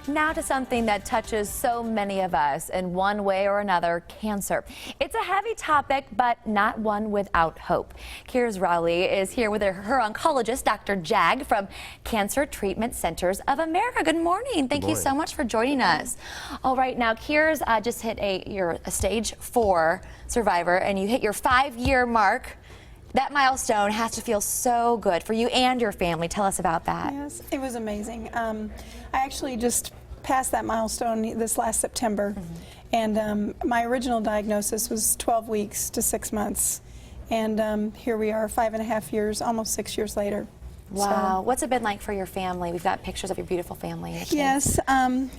Now to something that touches so many of us in one way or another, cancer. It's a heavy topic, but not one without hope. Kiers Rowley is here with her oncologist, Dr. Jag from Cancer Treatment Centers of America. Good morning. Thank you so much for joining us. All right, now Kiers just hit you're a stage 4 survivor, and you hit your 5-year mark. That milestone has to feel so good for you and your family. Tell us about that. Yes, it was amazing. I actually just passed that milestone this last September, and my original diagnosis was 12 weeks to 6 months, and here we are 5.5 years, almost 6 years later. Wow. So, what's it been like for your family? We've got pictures of your beautiful family. Yes,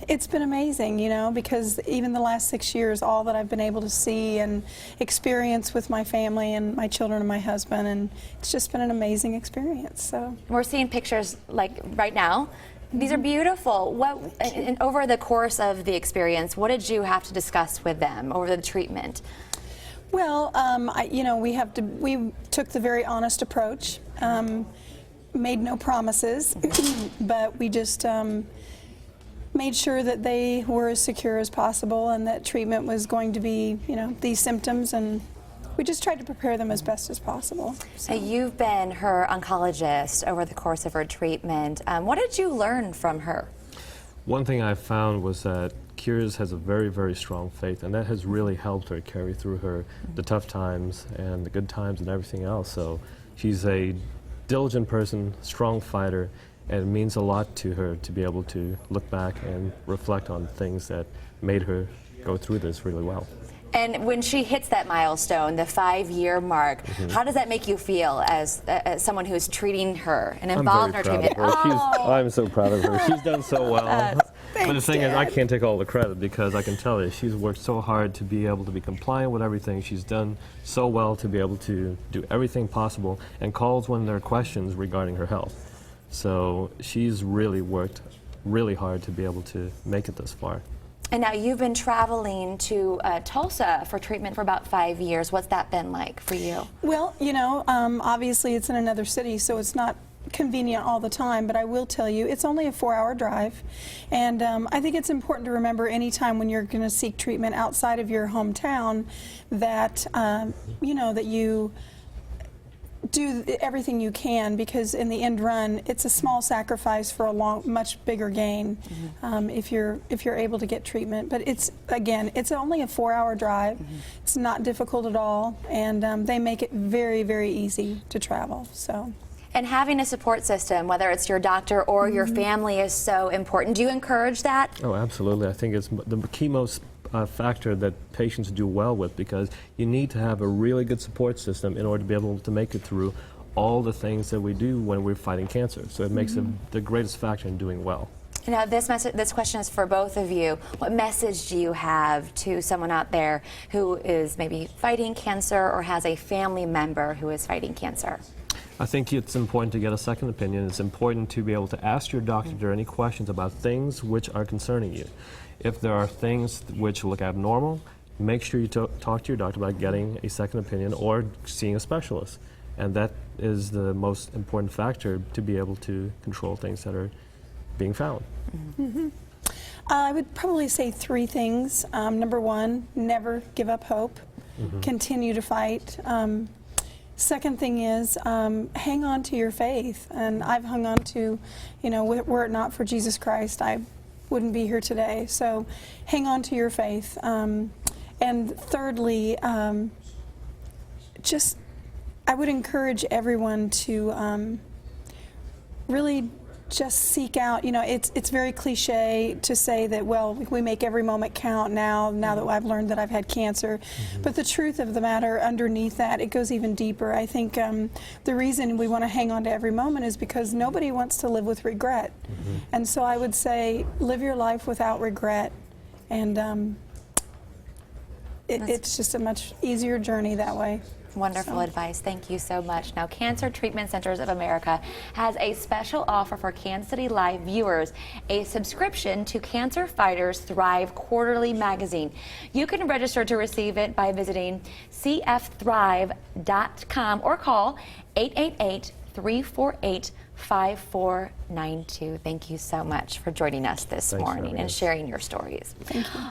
it's been amazing, you know, because even the last 6 years, all that I've been able to see and experience with my family and my children and my husband, and it's just been an amazing experience. So we're seeing pictures like right now. These are beautiful. And over the course of the experience, what did you have to discuss with them over the treatment? Well, you know, we took the very honest approach. Made no promises, but we just made sure that they were as secure as possible and that treatment was going to be, you know, these symptoms, and we just tried to prepare them as best as possible. So. You've been her oncologist over the course of her treatment. What did you learn from her? One thing I found was that Kiers has a very, very strong faith, and that has really helped her carry through the tough times and the good times and everything else. So she's a diligent person, strong fighter, and it means a lot to her to be able to look back and reflect on things that made her go through this really well. And when she hits that milestone, the 5-year mark, how does that make you feel as someone who's treating her and involved in her treatment? I'm so proud of her. She's done so well. But the thing is, I can't take all the credit because I can tell you she's worked so hard to be able to be compliant with everything. She's done so well to be able to do everything possible and calls when there are questions regarding her health. So she's really worked really hard to be able to make it this far. And now you've been traveling to Tulsa for treatment for about 5 years. What's that been like for you? Well, you know, obviously it's in another city, so it's not convenient all the time, but I will tell you it's only a 4-hour drive, and I think it's important to remember anytime when you're going to seek treatment outside of your hometown that you know, that you do everything you can, because in the end run it's a small sacrifice for a much bigger gain if you're able to get treatment. But it's only a 4-hour drive. It's not difficult at all, and they make it very, very easy to travel. So. And having a support system, whether it's your doctor or your family, is so important. Do you encourage that? Oh, absolutely. I think it's the key most factor that patients do well with, because you need to have a really good support system in order to be able to make it through all the things that we do when we're fighting cancer. So it makes it the greatest factor in doing well. Now, this question is for both of you. What message do you have to someone out there who is maybe fighting cancer or has a family member who is fighting cancer? I think it's important to get a second opinion. It's important to be able to ask your doctor any questions about things which are concerning you. If there are things which look abnormal, make sure you talk to your doctor about getting a second opinion or seeing a specialist. And that is the most important factor to be able to control things that are being found. I would probably say 3 things. Number 1, never give up hope. Continue to fight. Second thing is hang on to your faith, and I've hung on to, you know, were it not for Jesus Christ, I wouldn't be here today. So hang on to your faith. And thirdly, I would encourage everyone to really just seek out, you know, it's very cliche to say that, well, we make every moment count now that I've learned that I've had cancer. But the truth of the matter underneath that, it goes even deeper. I think the reason we want to hang on to every moment is because nobody wants to live with regret. And so I would say live your life without regret, and it's just a much easier journey that way. Wonderful advice. Thank you so much. Now, Cancer Treatment Centers of America has a special offer for Kansas City Live viewers, a subscription to Cancer Fighters Thrive Quarterly magazine. You can register to receive it by visiting cfthrive.com or call 888-348 5492. Thank you so much for joining us this Thanks for morning having and us. sharing your stories. Thank you.